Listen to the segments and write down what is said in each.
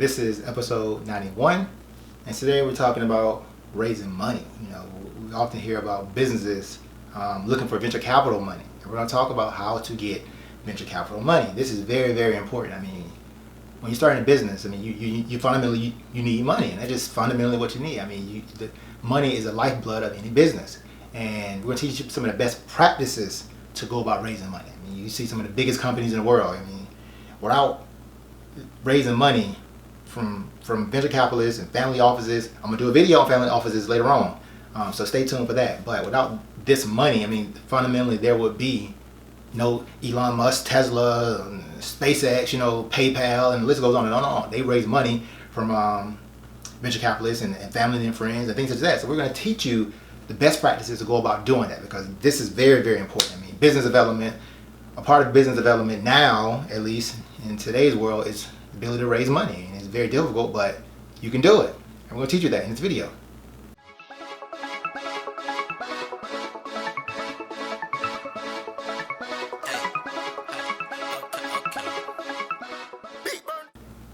This is episode 91, and today we're talking about raising money. We often hear about businesses looking for venture capital money. And we're going to talk about how to get venture capital money. This is very, very important. When you're starting a business, you fundamentally you need money, and that's just fundamentally what you need. The money is the lifeblood of any business, and we're going to teach you some of the best practices to go about raising money. You see some of the biggest companies in the world. Without raising money from venture capitalists and family offices, I'm going to do a video on family offices later on, so stay tuned for that. But without this money, fundamentally there would be no Elon Musk, Tesla, SpaceX, PayPal, and the list goes on and on and on. They raise money from venture capitalists and family and friends and things such as that. So we're going to teach you the best practices to go about doing that, because this is very, very important. Business development, a part of business development now, at least in today's world, is the ability to raise money. And it's very difficult, but you can do it. And we're going to teach you that in this video.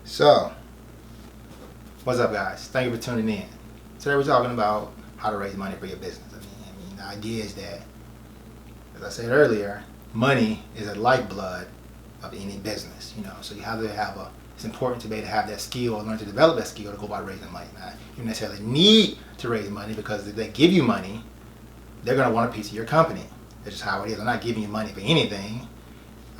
So, what's up, guys? Thank you for tuning in. Today we're talking about how to raise money for your business. The idea is that, as I said earlier, money is a lifeblood of any business. So you have to have it's important to be able to have that skill or learn to develop that skill to go about raising money. Now, you don't necessarily need to raise money, because if they give you money, they're going to want a piece of your company. That's just how it is. I'm not giving you money for anything.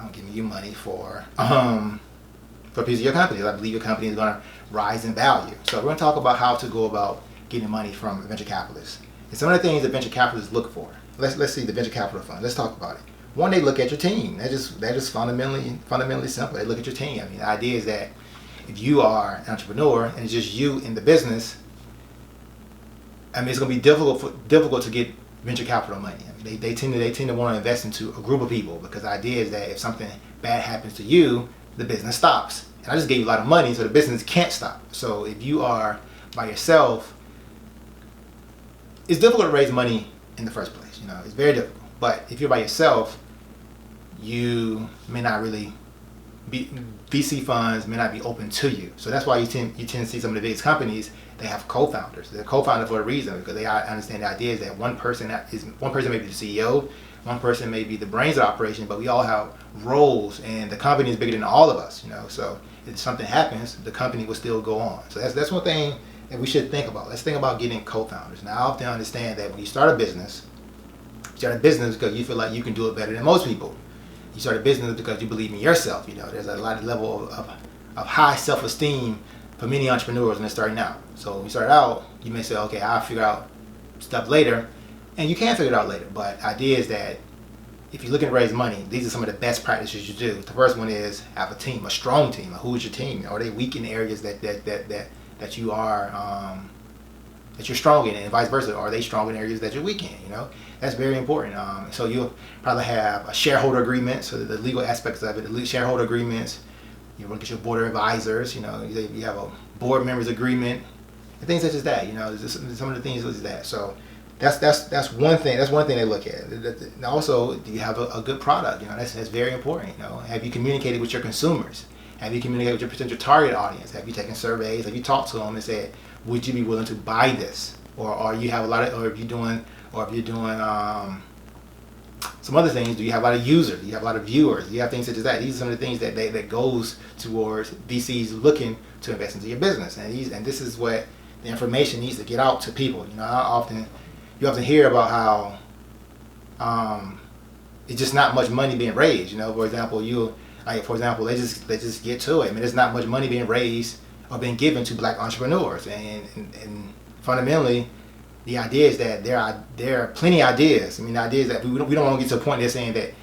I'm giving you money for a piece of your company. I believe your company is going to rise in value. So we're going to talk about how to go about getting money from venture capitalists. And some of the things that venture capitalists look for. Let's see the venture capital fund. Let's talk about it. One, they look at your team. They're just fundamentally simple. They look at your team. The idea is that if you are an entrepreneur and it's just you in the business, it's going to be difficult to get venture capital money. They tend to want to invest into a group of people, because the idea is that if something bad happens to you, the business stops. And I just gave you a lot of money, so the business can't stop. So if you are by yourself, it's difficult to raise money in the first place. It's very difficult. But if you're by yourself, you may not really be, VC funds may not be open to you. So that's why you tend to see some of the biggest companies, they have co-founders. They're co-founded for a reason, because they understand the idea is that one person may be the CEO, one person may be the brains of the operation, but we all have roles, and the company is bigger than all of us. So if something happens, the company will still go on. So that's one thing that we should think about. Let's think about getting co-founders. Now, I often understand that when you start a business because you feel like you can do it better than most people. You start a business because you believe in yourself. There's a lot of level of high self-esteem for many entrepreneurs when they're starting out. So when you start out, you may say, okay, I'll figure out stuff later, and you can figure it out later. But the idea is that if you're looking to raise money, these are some of the best practices you do. The first one is have a team, a strong team. Who is your team? Are they weak in areas that you are that you're strong in, and vice versa? Are they strong in areas that you're weak in? That's very important. So you'll probably have a shareholder agreement, so the legal aspects of it, the shareholder agreements. You look at your board of advisors. You have a board members agreement, and things such as that. Some of the things such as that. So that's one thing. That's one thing they look at. Also, do you have a good product? That's very important. Have you communicated with your consumers? Have you communicated with your potential target audience? Have you taken surveys? Have you talked to them and said, would you be willing to buy this? Or if you're doing some other things, do you have a lot of users? Do you have a lot of viewers? Do you have things such as that? These are some of the things that goes towards VCs looking to invest into your business. And this is what the information needs to get out to people. You often hear about how it's just not much money being raised. For example, let's just get to it. There's not much money being raised or being given to black entrepreneurs, and fundamentally, the idea is that there are plenty of ideas. The idea is that we don't want to get to a point there saying that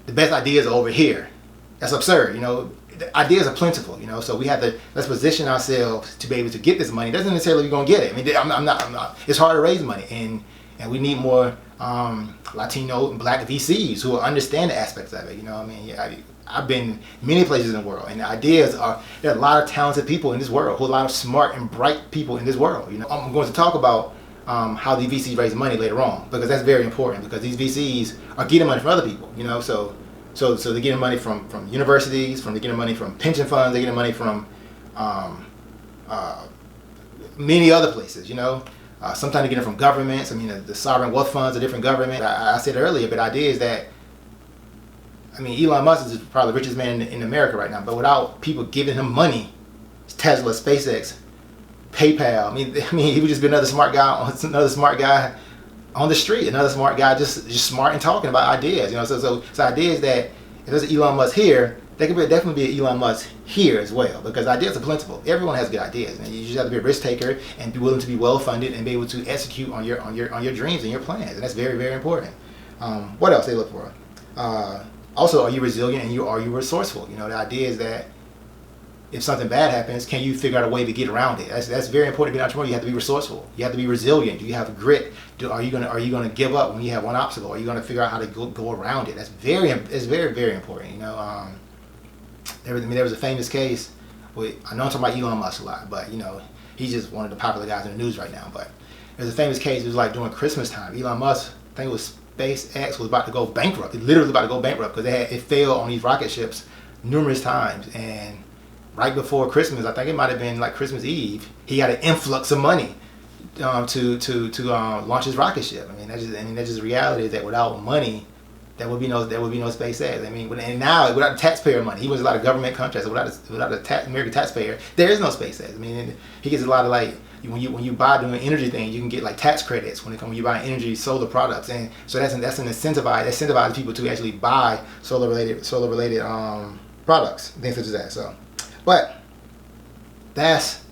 the best ideas are over here. That's absurd. The ideas are plentiful. So we have to let's position ourselves to be able to get this money. Doesn't necessarily we're gonna get it. I'm not. It's hard to raise money, and we need more Latino and black VCs who will understand the aspects of it. I've been many places in the world, and the ideas are there are a lot of talented people in this world, a lot of smart and bright people in this world. I'm going to talk about how the VCs raise money later on, because that's very important, because these VCs are getting money from other people. So So they're getting money from universities, they're getting money from pension funds, they're getting money from many other places, you know. Sometimes they're getting it from governments. I mean, the sovereign wealth funds are different governments. I said earlier, but the idea is that, I mean, Elon Musk is probably the richest man in America right now, but without people giving him money, Tesla, SpaceX, PayPal, I mean, he would just be another smart guy on the street, another smart guy just smart and talking about ideas, you know. So the idea is that if there's an Elon Musk here, there could definitely be an Elon Musk here as well, because ideas are plentiful. Everyone has good ideas, and you just have to be a risk taker and be willing to be well funded and be able to execute on your dreams and your plans, and that's very, very important. What else they look for? Also, are you resilient and are you resourceful? You know, the idea is that if something bad happens, can you figure out a way to get around it? That's very important to be an entrepreneur. You have to be resourceful. You have to be resilient. Do you have grit? Are you gonna give up when you have one obstacle? Are you gonna figure out how to go around it? It's very, very important. You know, there was a famous case. I know I'm talking about Elon Musk a lot, but you know, he's just one of the popular guys in the news right now. But there's a famous case. It was like during Christmas time. Elon Musk, I think it was SpaceX, was about to go bankrupt. It literally about to go bankrupt because it failed on these rocket ships numerous times. And right before Christmas, I think it might have been like Christmas Eve, he had an influx of money to launch his rocket ship. I mean, that's just reality, is that without money, there would be no SpaceX. I mean, and now without taxpayer money, he was a lot of government contracts. So without the American taxpayer, there is no SpaceX. I mean, he gets a lot of, like, when you buy doing energy things, you can get like tax credits when you buy energy solar products, and so that incentivizes people to actually buy solar related products, things such as that. So, but that's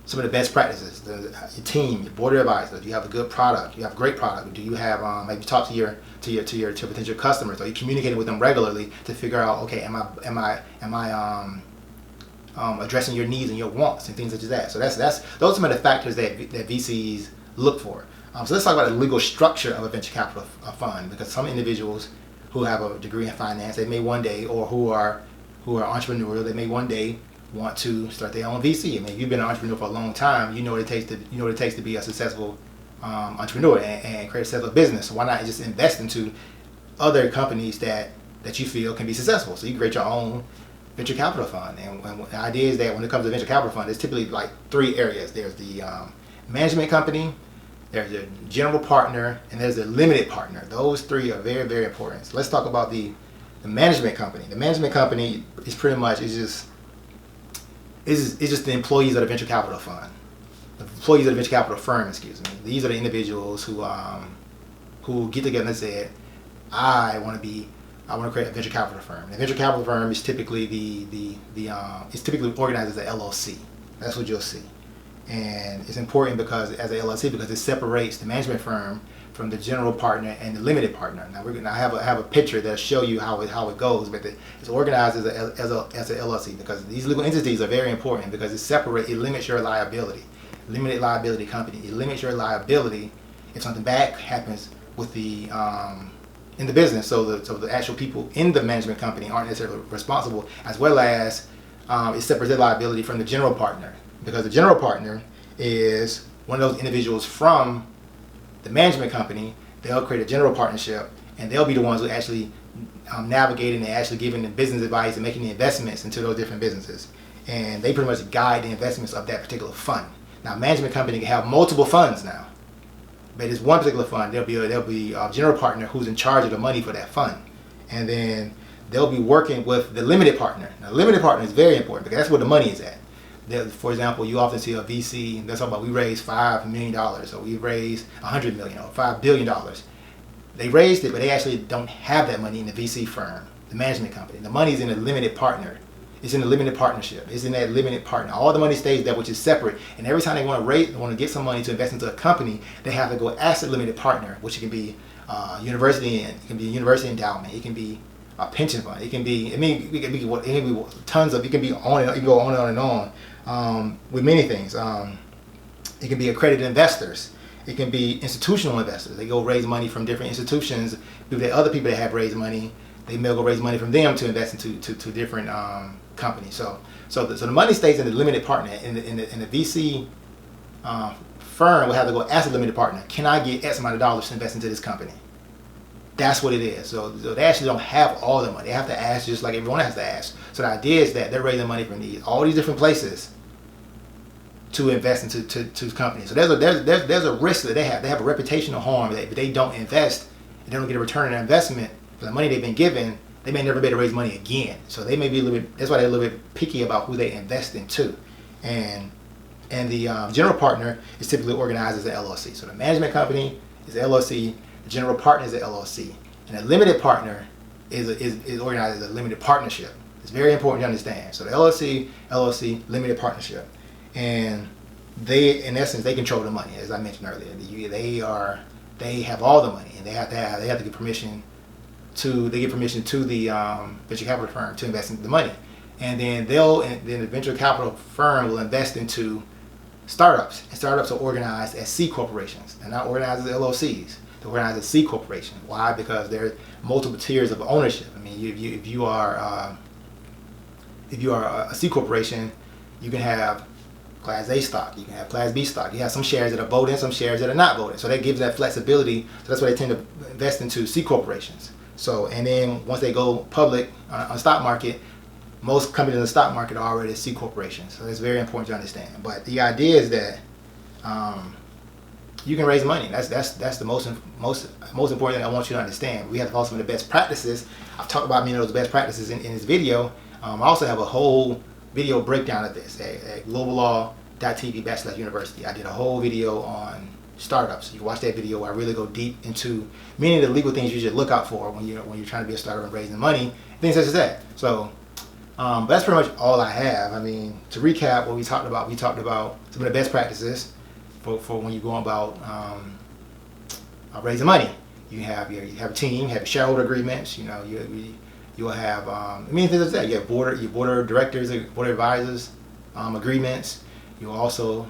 some of the best practices. Your team, your board of advisors. Do you have a good product? Do you have a great product? Do you have maybe talk to your potential customers? Are you communicating with them regularly to figure out, okay, am I addressing your needs and your wants and things such as that? So those are some of the factors that VCs look for. So let's talk about the legal structure of a venture capital fund, because some individuals who have a degree in finance, they may one day, or who are entrepreneurial, they may one day want to start their own VC. I mean, if you've been an entrepreneur for a long time, you know what it takes to be a successful entrepreneur and create a successful business. So why not just invest into other companies that you feel can be successful? So you create your own venture capital fund. And the idea is that when it comes to venture capital fund, there's typically like three areas. There's the management company, there's the general partner, and there's the limited partner. Those three are very, very important. So let's talk about the management company. The management company is pretty much just the employees of the venture capital fund, the employees of the venture capital firm. Excuse me. These are the individuals who get together and say, I want to create a venture capital firm. The venture capital firm is typically it's typically organized as an LLC. That's what you'll see, and it's important because as an LLC, because it separates the management firm from the general partner and the limited partner. Now I have a picture that'll show you how it goes, but it's organized as an LLC because these legal entities are very important because it limits your liability. Limited liability company. It limits your liability if something bad happens with the in the business. So the actual people in the management company aren't necessarily responsible, as well as it separates their liability from the general partner, because the general partner is one of those individuals from the management company. They'll create a general partnership, and they'll be the ones who actually navigating and actually giving the business advice and making the investments into those different businesses. And they pretty much guide the investments of that particular fund. Now, management company can have multiple funds now, but it's one particular fund. There'll be a general partner who's in charge of the money for that fund, and then they'll be working with the limited partner. Now, the limited partner is very important because that's where the money is at. For example, you often see a VC that's talking about we raised $5 million, or we raised $100 million, or $5 billion. They raised it, but they actually don't have that money in the VC firm, the management company. The money's in a limited partner. It's in a limited partnership. It's in that limited partner. All the money stays there, which is separate. And every time they want to get some money to invest into a company, they have to go ask the limited partner, which can be university, and it can be a university endowment. It can be a pension fund. It can be tons of. It can be on. It can go on and on with many things. It can be accredited investors. It can be institutional investors. They go raise money from different institutions. Other people that have raised money, they may go raise money from them to invest into different companies. So the money stays in the limited partner. In the VC firm will have to go ask the limited partner, can I get X amount of dollars to invest into this company? That's what it is. So they actually don't have all the money. They have to ask just like everyone has to ask. So the idea is that they're raising money from all these different places to invest into to companies. So there's a risk that they have. They have a reputational harm that if they don't invest, and they don't get a return on their investment for the money they've been given, they may never be able to raise money again. So they may be a little bit. That's why they're a little bit picky about who they invest into. And the general partner is typically organized as an LLC. So the management company is an LLC. The general partner is an LLC, and a limited partner is organized as a limited partnership. It's very important to understand. So the LLC, limited partnership, and they, in essence, they control the money, as I mentioned earlier. They have all the money, and they have to get permission to the venture capital firm to invest in the money, and then the venture capital firm will invest into startups, and startups are organized as C corporations. They're not organized as LLCs. They're organized as C corporations. Why? Because there are multiple tiers of ownership. I mean, if you are a C corporation, you can have Class A stock, you can have Class B stock. You have some shares that are voting, some shares that are not voting. So that gives that flexibility. So that's why they tend to invest into C corporations. So, and then once they go public on the stock market, most companies in the stock market are already C corporations. So it's very important to understand. But the idea is that you can raise money. That's the most important thing I want you to understand. We have to follow some of the best practices. I've talked about many of those best practices in this video. I also have a whole video breakdown of this at globallawtv/university. I did a whole video on startups. You can watch that video where I really go deep into many of the legal things you should look out for when you're trying to be a startup and raising money, things such as that. So but that's pretty much all I have. I mean, to recap what we talked about some of the best practices for when you go about raising money. You have a team, have shareholder agreements. You know, you'll have things like that. You have your board of directors, board of advisors agreements. You also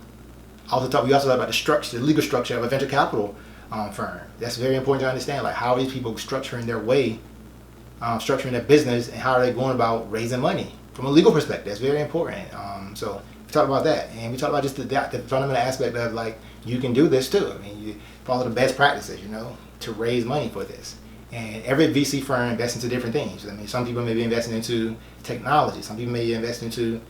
talk about the legal structure of a venture capital firm. That's very important to understand. Like, how are these people structuring their business, and how are they going about raising money from a legal perspective? That's very important. So we talked about that, and we talked about just the fundamental aspect of, like, you can do this too. I mean, you follow the best practices, to raise money for this. And every VC firm invests into different things. I mean, some people may be investing into technology. Some people may invest into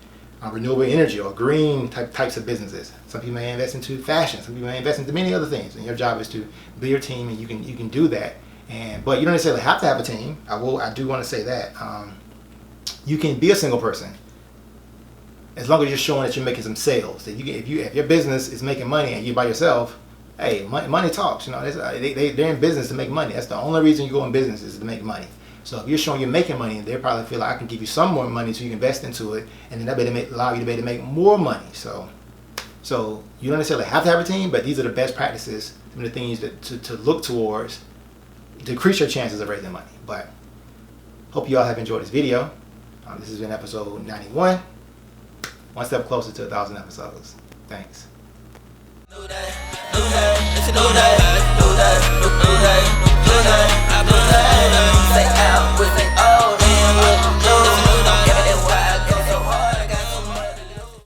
renewable energy or green types of businesses. Some people may invest into fashion. Some people may invest into many other things. And your job is to build your team, and you can do that. But you don't necessarily have to have a team. I do want to say that you can be a single person as long as you're showing that you're making some sales. That if your business is making money and you're by yourself, hey, money talks. They're in business to make money. That's the only reason you go in business, is to make money. So if you're showing you're making money, they probably feel like, I can give you some more money so you can invest into it, and then that may allow you to be able to make more money. So you don't necessarily have to have a team, but these are the best practices, some of the things to look towards to increase your chances of raising money. But hope you all have enjoyed this video. This has been episode 91. One step closer to 1,000 episodes. Thanks. Know that.